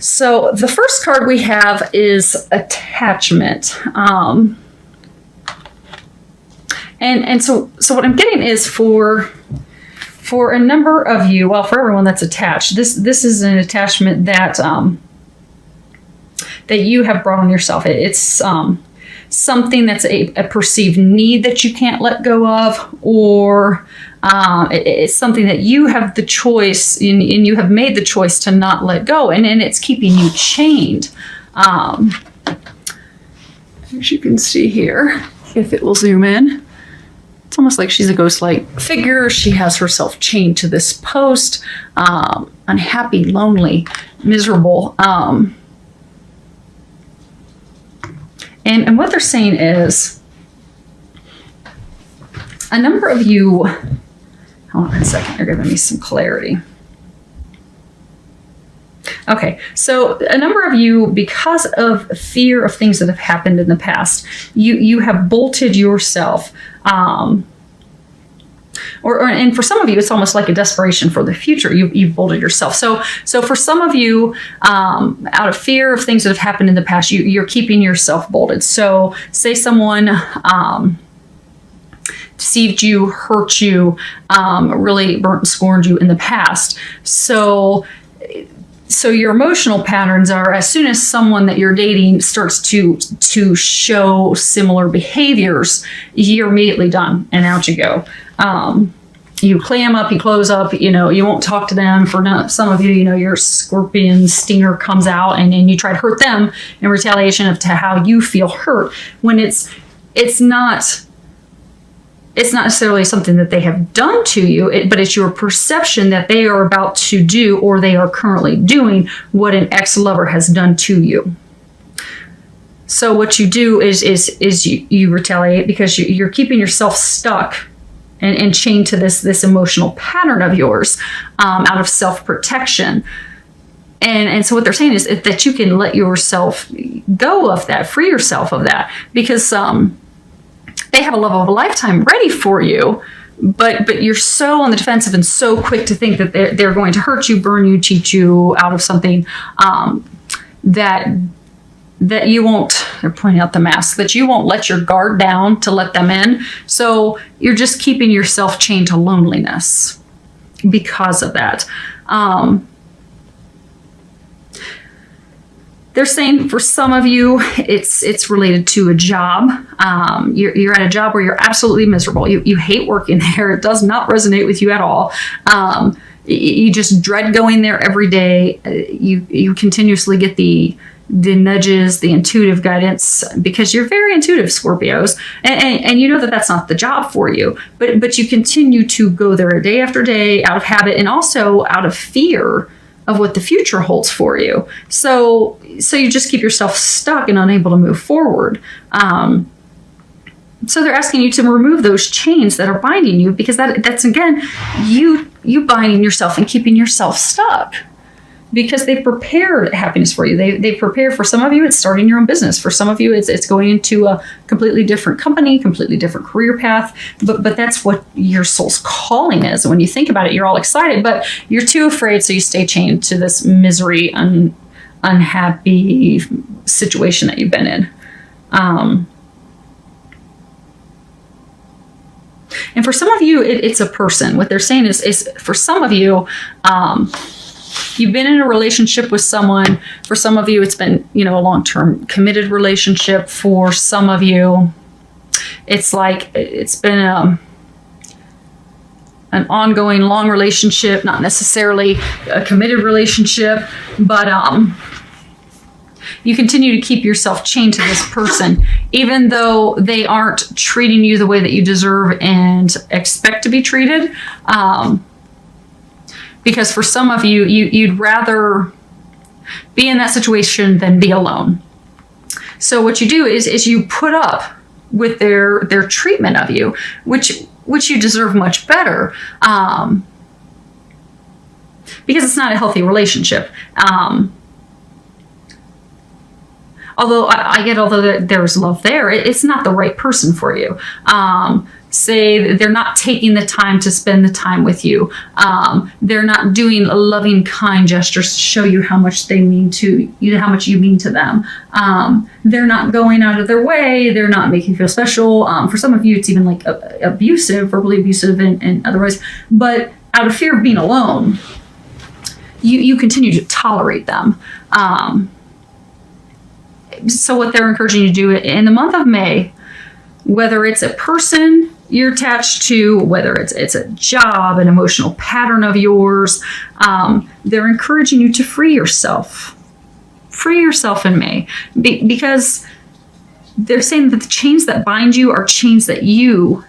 So the first card we have is attachment. And so what I'm getting is for a number of you, well, for everyone that's attached, this is an attachment that that you have brought on yourself. It's something that's a perceived need that you can't let go of, or it's something that you have the choice and you have made the choice to not let go, and it's keeping you chained. As you can see here, if it will zoom in, it's almost like she's a ghost-like figure. She has herself chained to this post, unhappy, lonely, miserable. And what they're saying is, a number of you, hold on a second, they're giving me some clarity. Okay, so a number of you, because of fear of things that have happened in the past, you have bolted yourself. And for some of you, it's almost like a desperation for the future. You've bolted yourself. So for some of you, out of fear of things that have happened in the past, you're keeping yourself bolted. So say someone deceived you, hurt you, really burnt and scorned you in the past. So your emotional patterns are, as soon as someone that you're dating starts to show similar behaviors, you're immediately done and out you go. You clam up, you close up, you won't talk to them. For some of you, your scorpion stinger comes out and you try to hurt them in retaliation to how you feel hurt, when it's not necessarily something that they have done to you, but it's your perception that they are about to do, or they are currently doing, what an ex-lover has done to you. So what you do is you retaliate because you're keeping yourself stuck and chained to this emotional pattern of yours, out of self-protection. And so what they're saying is that you can let yourself go of that, free yourself of that, because they have a love of a lifetime ready for you, but you're so on the defensive and so quick to think that they're going to hurt you, burn you, cheat you out of something, that you won't, they're pointing out the mask, that you won't let your guard down to let them in. So you're just keeping yourself chained to loneliness because of that. They're saying for some of you, it's related to a job. You're at a job where you're absolutely miserable. You hate working there. It does not resonate with you at all. You just dread going there every day. You continuously get the nudges, the intuitive guidance, because you're very intuitive, Scorpios, and you know that that's not the job for you. But you continue to go there day after day out of habit, and also out of fear of what the future holds for you. So you just keep yourself stuck and unable to move forward. So they're asking you to remove those chains that are binding you, because that's again, you binding yourself and keeping yourself stuck, because they've prepared happiness for you. They've prepared, for some of you, it's starting your own business. For some of you, it's going into a completely different company, completely different career path. But that's what your soul's calling is. And when you think about it, you're all excited, but you're too afraid, so you stay chained to this misery, unhappy situation that you've been in. And for some of you, it's a person. What they're saying is for some of you, you've been in a relationship with someone. For some of you, it's been, a long-term committed relationship. For some of you, it's like it's been an ongoing long relationship, not necessarily a committed relationship, but you continue to keep yourself chained to this person, even though they aren't treating you the way that you deserve and expect to be treated. Because for some of you, you'd rather be in that situation than be alone. So what you do is you put up with their treatment of you, which you deserve much better, because it's not a healthy relationship. Although there's love there, it's not the right person for you. say they're not taking the time to spend the time with you. They're not doing loving, kind gestures to show you how much they mean to you, how much you mean to them. They're not going out of their way. They're not making you feel special. For some of you, it's even like abusive, verbally abusive, and otherwise. But out of fear of being alone, you continue to tolerate them. So what they're encouraging you to do in the month of May, whether it's a person you're attached to, whether it's a job, an emotional pattern of yours, they're encouraging you to free yourself. Free yourself in May. Because they're saying that the chains that bind you are chains that you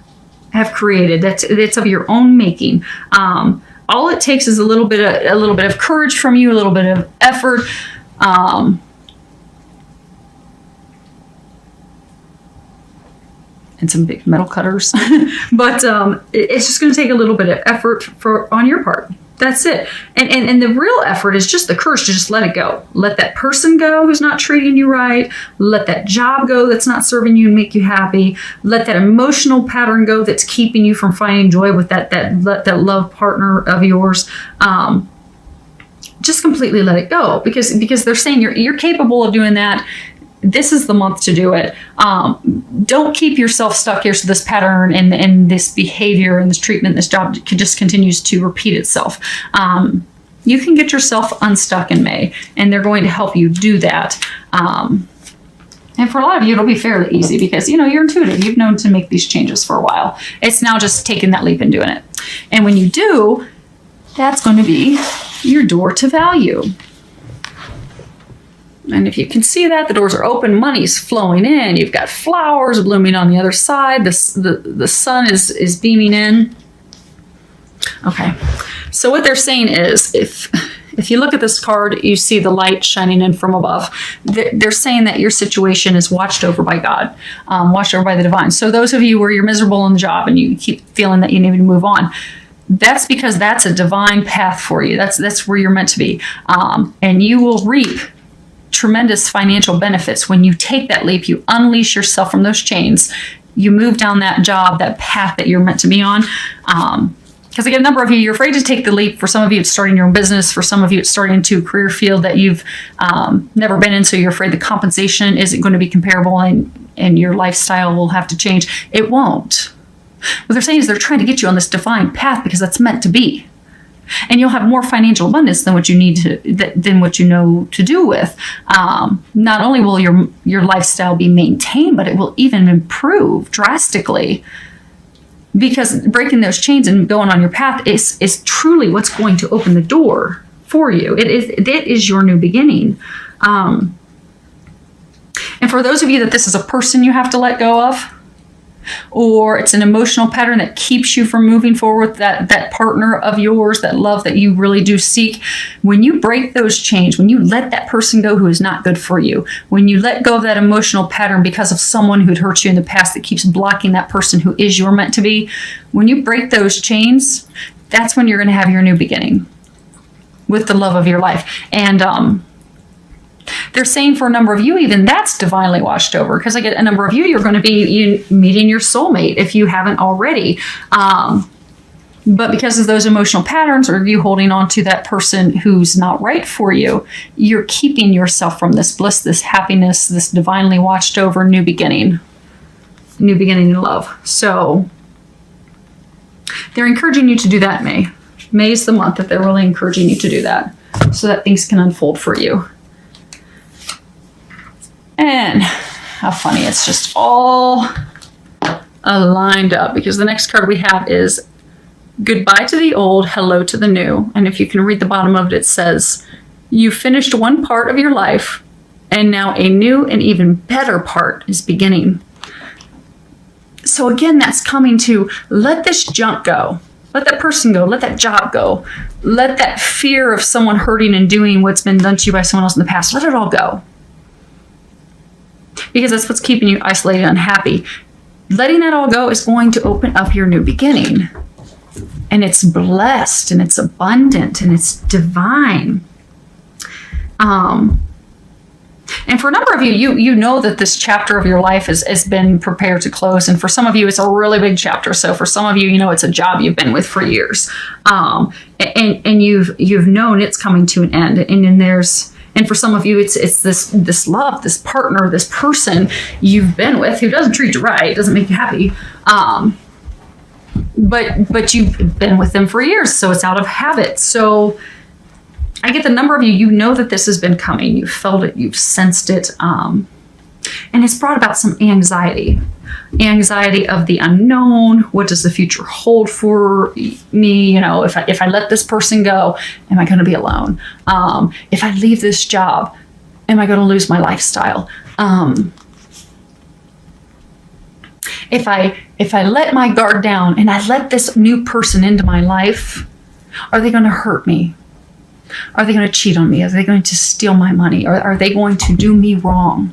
have created. That's of your own making. All it takes is a little bit of courage from you, a little bit of effort. And some big metal cutters. But it's just going to take a little bit of effort on your part. That's it. And the real effort is just the courage to just let it go. Let that person go who's not treating you right. Let that job go that's not serving you and make you happy. Let that emotional pattern go that's keeping you from finding joy with that love partner of yours. Just completely let it go, because they're saying you're capable of doing that. This is the month to do it. Don't keep yourself stuck here so this pattern and this behavior and this treatment, this job just continues to repeat itself. You can get yourself unstuck in May, and they're going to help you do that. And for a lot of you, it'll be fairly easy because, you're intuitive. You've known to make these changes for a while. It's now just taking that leap and doing it. And when you do, that's going to be your door to value. And if you can see that, the doors are open, money's flowing in, you've got flowers blooming on the other side, the sun is beaming in. Okay, so what they're saying is, if you look at this card, you see the light shining in from above. They're saying that your situation is watched over by God, watched over by the divine. So those of you where you're miserable on the job and you keep feeling that you need to move on, that's because that's a divine path for you. That's where you're meant to be. And you will reap tremendous financial benefits when you take that leap. You unleash yourself from those chains. You move down that job, that path that you're meant to be on. Because again, a number of you, you're afraid to take the leap. For some of you, it's starting your own business. For some of you, it's starting into a career field that you've never been in. So you're afraid the compensation isn't going to be comparable and your lifestyle will have to change. It won't. What they're saying is they're trying to get you on this divine path because that's meant to be. And you'll have more financial abundance than what you need than what you know to do with. Not only will your lifestyle be maintained, but it will even improve drastically. Because breaking those chains and going on your path is truly what's going to open the door for you. It is your new beginning. And for those of you that this is a person you have to let go of, or it's an emotional pattern that keeps you from moving forward with that partner of yours, that love that you really do seek. When you break those chains, when you let that person go who is not good for you, when you let go of that emotional pattern because of someone who'd hurt you in the past that keeps blocking that person who is your meant to be, when you break those chains, that's when you're going to have your new beginning with the love of your life. And they're saying for a number of you, even that's divinely watched over, because I get a number of you, you're going to be meeting your soulmate if you haven't already. But because of those emotional patterns, or you holding on to that person who's not right for you, you're keeping yourself from this bliss, this happiness, this divinely watched over new beginning in love. So they're encouraging you to do that in May. May is the month that they're really encouraging you to do that so that things can unfold for you. And how funny, it's just all aligned up, because the next card we have is goodbye to the old, hello to the new. And if you can read the bottom of it, it says, you finished one part of your life and now a new and even better part is beginning. So again, that's coming to let this junk go. Let that person go. Let that job go. Let that fear of someone hurting and doing what's been done to you by someone else in the past. Let it all go. Because that's what's keeping you isolated and unhappy. Letting that all go is going to open up your new beginning. And it's blessed and it's abundant and it's divine. And for a number of you, you know that this chapter of your life has been prepared to close. And for some of you, it's a really big chapter. So for some of you, it's a job you've been with for years. And you've known it's coming to an end. And for some of you, it's this love, this partner, this person you've been with who doesn't treat you right, doesn't make you happy. But you've been with them for years, so it's out of habit. So I get the number of you know that this has been coming. You've felt it, you've sensed it, and it's brought about some anxiety of the unknown. What does the future hold for me? If I let this person go, am I going to be alone? If I leave this job, am I going to lose my lifestyle? If I let my guard down and I let this new person into my life, are they going to hurt me? Are they going to cheat on me? Are they going to steal my money? Are they going to do me wrong?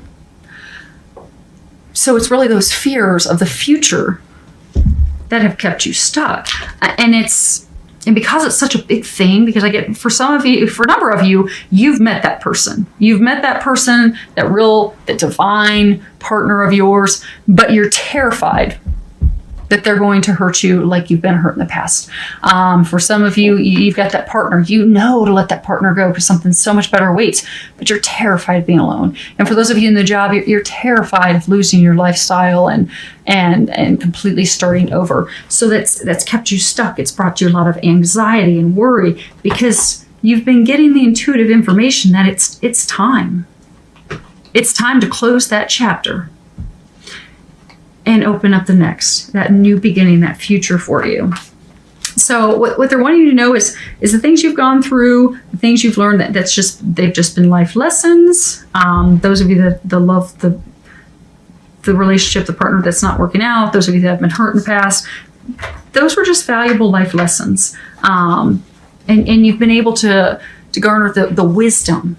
So it's really those fears of the future that have kept you stuck. And because it's such a big thing, because I get, for a number of you, you've met that person. You've met that person, that divine partner of yours, but you're terrified that they're going to hurt you like you've been hurt in the past. For some of you, you've got that partner. You know to let that partner go because something so much better waits, but you're terrified of being alone. And for those of you in the job, you're terrified of losing your lifestyle and completely starting over. So that's kept you stuck. It's brought you a lot of anxiety and worry because you've been getting the intuitive information that it's time. It's time to close that chapter and open up the next, that new beginning, that future for you. So what they're wanting you to know is the things you've gone through, the things you've learned, they've just been life lessons. Those of you that love the relationship, the partner that's not working out, those of you that have been hurt in the past, those were just valuable life lessons. And you've been able to garner the wisdom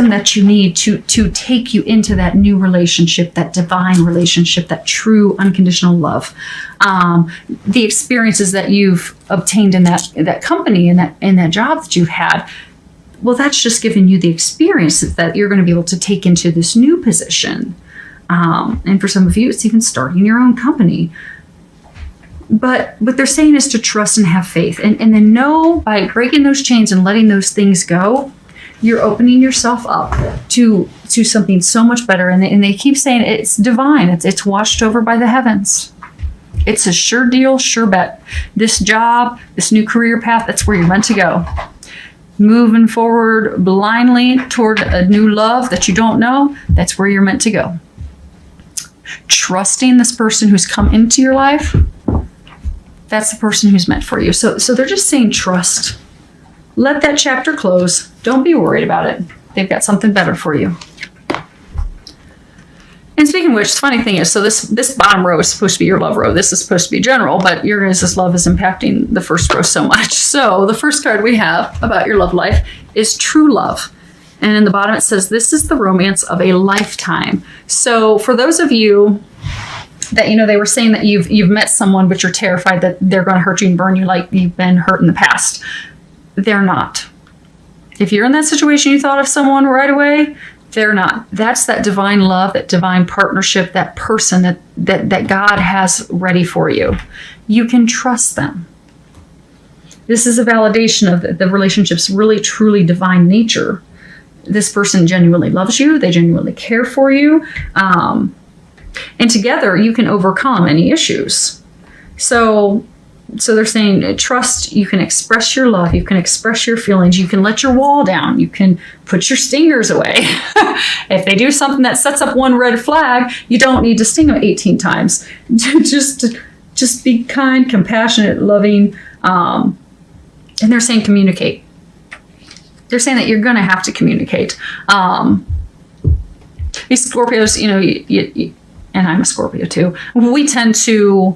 that you need to take you into that new relationship, that divine relationship, that true unconditional love. The experiences that you've obtained in that company, in that job that you've had, well, that's just given you the experiences that you're going to be able to take into this new position. And for some of you, it's even starting your own company. But what they're saying is to trust and have faith, and then know by breaking those chains and letting those things go, you're opening yourself up to something so much better. And they keep saying it's divine. It's washed over by the heavens. It's a sure deal, sure bet. This job, this new career path, that's where you're meant to go. Moving forward blindly toward a new love that you don't know, that's where you're meant to go. Trusting this person who's come into your life, that's the person who's meant for you. So they're just saying trust. Let that chapter close. Don't be worried about it. They've got something better for you. And speaking of which, the funny thing is, so this bottom row is supposed to be your love row. This is supposed to be general, but your guys' love is impacting the first row so much. So the first card we have about your love life is true love. And in the bottom it says, this is the romance of a lifetime. So for those of you that, they were saying that you've met someone, but you're terrified that they're going to hurt you and burn you like you've been hurt in the past. They're not. If you're in that situation, you thought of someone right away, they're not. That's that divine love, that divine partnership, that person that God has ready for you. You can trust them. This is a validation of the relationship's really, truly divine nature. This person genuinely loves you. They genuinely care for you. And together, you can overcome any issues. So they're saying, trust, you can express your love, you can express your feelings, you can let your wall down, you can put your stingers away. If they do something that sets up one red flag, you don't need to sting them 18 times. Just be kind, compassionate, loving. And they're saying communicate. They're saying that you're going to have to communicate. These Scorpios, and I'm a Scorpio too, we tend to,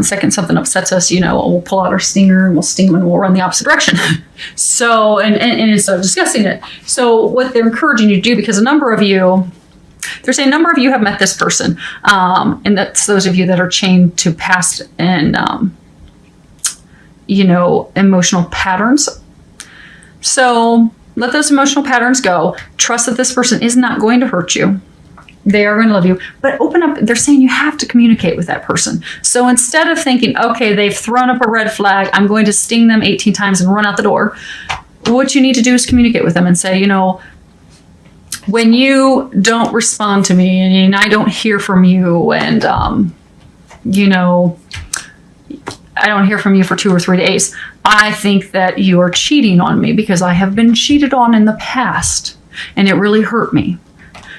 second something upsets us, we'll pull out our stinger and we'll sting them and we'll run the opposite direction. So, and instead of discussing it. So what they're encouraging you to do, because they're saying a number of you have met this person, and that's those of you that are chained to past and, emotional patterns. So let those emotional patterns go. Trust that this person is not going to hurt you. They are going to love you, but open up. They're saying you have to communicate with that person. So instead of thinking, okay, they've thrown up a red flag, I'm going to sting them 18 times and run out the door. What you need to do is communicate with them and say, when you don't respond to me and I don't hear from you and, I don't hear from you for 2 or 3 days, I think that you are cheating on me because I have been cheated on in the past and it really hurt me.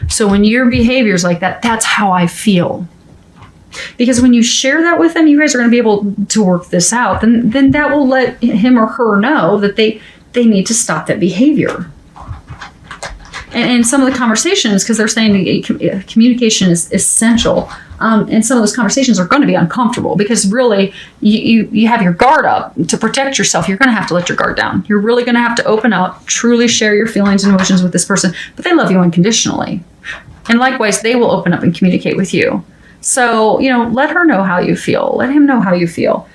So when your behavior is like that, that's how I feel. Because when you share that with them, you guys are going to be able to work this out. Then that will let him or her know that they need to stop that behavior. And some of the conversations, because they're saying communication is essential, and some of those conversations are going to be uncomfortable because really you have your guard up to protect yourself. You're going to have to let your guard down. You're really going to have to open up, truly share your feelings and emotions with this person, but they love you unconditionally. And likewise, they will open up and communicate with you. So, let her know how you feel. Let him know how you feel.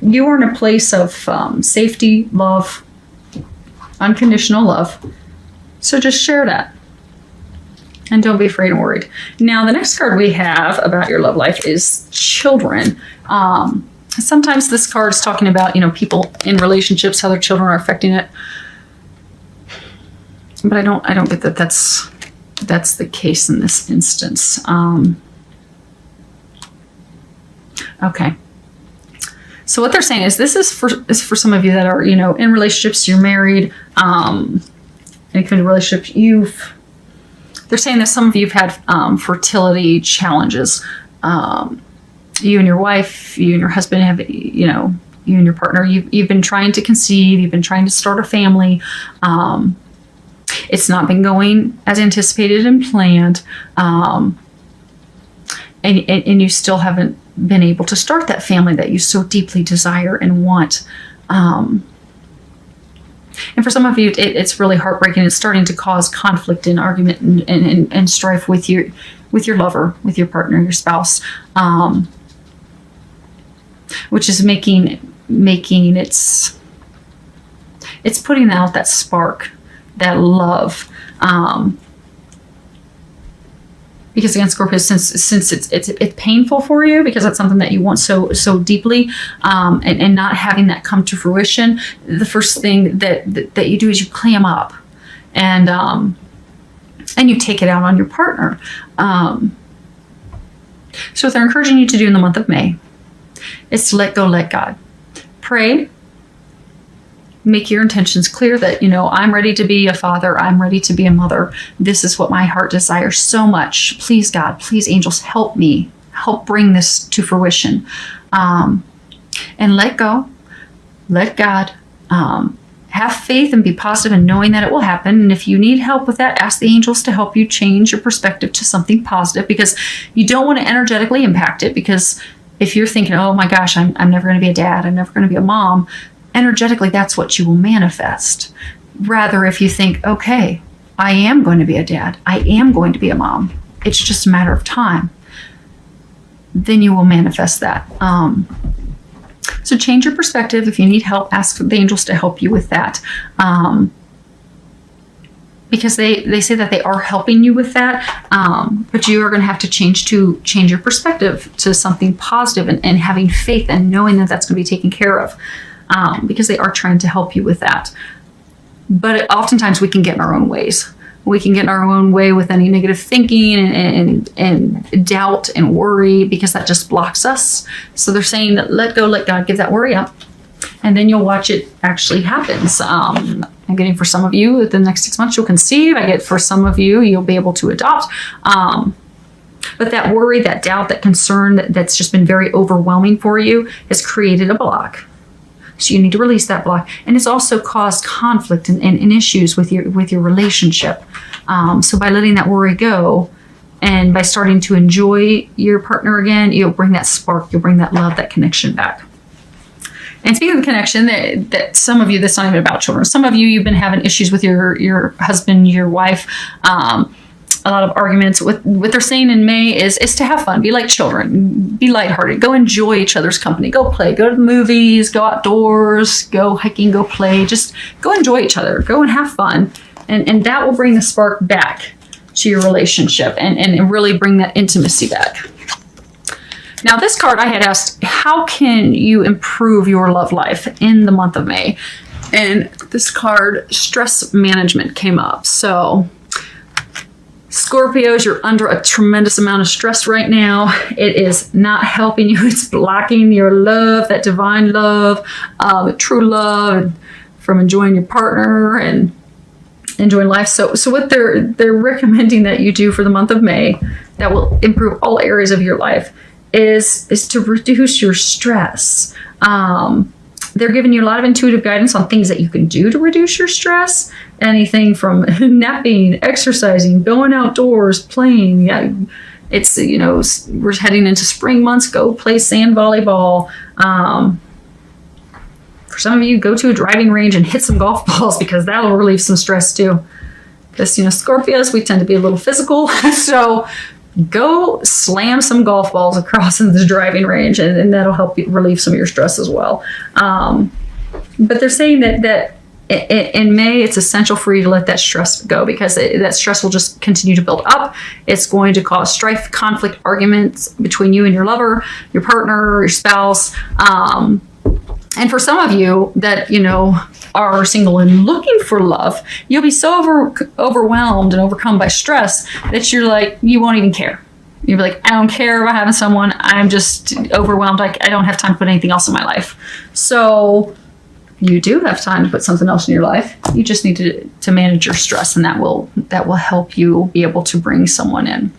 You are in a place of safety, love, unconditional love. So just share that. And don't be afraid and worried. Now, the next card we have about your love life is children. Sometimes this card is talking about, people in relationships, how their children are affecting it. But I don't get that that's the case in this instance. Okay. So what they're saying is this is for some of you that are, in relationships, you're married, any kind of relationship, they're saying that some of you have had fertility challenges. You and your wife, you and your husband have, you and your partner, you've been trying to conceive, you've been trying to start a family. It's not been going as anticipated and planned. And you still haven't been able to start that family that you so deeply desire and want. And for some of you, it's really heartbreaking. It's starting to cause conflict and argument and strife with your lover, with your partner, your spouse, which is making it's putting out that spark, that love. Because again, Scorpio, since it's painful for you because that's something that you want so deeply, and not having that come to fruition, the first thing that you do is you clam up, and you take it out on your partner. So what they're encouraging you to do in the month of May is to let go, let God, pray. Make your intentions clear that, I'm ready to be a father. I'm ready to be a mother. This is what my heart desires so much. Please, God, please, angels, help me. Help bring this to fruition. And let go. Let God. Have faith and be positive in knowing that it will happen. And if you need help with that, ask the angels to help you change your perspective to something positive, because you don't want to energetically impact it. Because if you're thinking, oh my gosh, I'm never going to be a dad, I'm never going to be a mom, energetically, that's what you will manifest. Rather, if you think, okay, I am going to be a dad, I am going to be a mom, it's just a matter of time, then you will manifest that. So change your perspective. If you need help, ask the angels to help you with that. Because they say that they are helping you with that, but you are going to have to change your perspective to something positive and having faith and knowing that that's going to be taken care of. Because they are trying to help you with that. But oftentimes we can get in our own ways. We can get in our own way with any negative thinking and doubt and worry, because that just blocks us. So they're saying that let go, let God, give that worry up, and then you'll watch it actually happens. I'm getting for some of you, within the next 6 months you'll conceive. I get for some of you, you'll be able to adopt. But that worry, that doubt, that concern that's just been very overwhelming for you has created a block. So you need to release that block. And it's also caused conflict and issues with your relationship. So by letting that worry go and by starting to enjoy your partner again, you'll bring that spark, you'll bring that love, that connection back. And speaking of the connection, that some of you, that's not even about children. Some of you, you've been having issues with your husband, your wife. a lot of arguments. What they're saying in May is to have fun, be like children, be lighthearted, go enjoy each other's company, go play, go to the movies, go outdoors, go hiking, go play, just go enjoy each other, go and have fun. And that will bring the spark back to your relationship and really bring that intimacy back. Now, this card I had asked, how can you improve your love life in the month of May? And this card, stress management, came up. So Scorpios, you're under a tremendous amount of stress right now. It is not helping you. It's blocking your love, that divine love, true love, from enjoying your partner and enjoying life. So what they're recommending that you do for the month of May that will improve all areas of your life is to reduce your stress. They're giving you a lot of intuitive guidance on things that you can do to reduce your stress. Anything from napping, exercising, going outdoors, playing. Yeah, it's, we're heading into spring months. Go play sand volleyball. For some of you, go to a driving range and hit some golf balls, because that'll relieve some stress too. Because, Scorpios, we tend to be a little physical. So go slam some golf balls across into the driving range, and that'll help you relieve some of your stress as well. But they're saying that in May, it's essential for you to let that stress go, because that stress will just continue to build up. It's going to cause strife, conflict, arguments between you and your lover, your partner, your spouse. And for some of you that, are single and looking for love, you'll be so overwhelmed and overcome by stress that you're like, you won't even care. You'll be like, I don't care about having someone. I'm just overwhelmed. I don't have time to put anything else in my life. So you do have time to put something else in your life. You just need to manage your stress, and that will help you be able to bring someone in.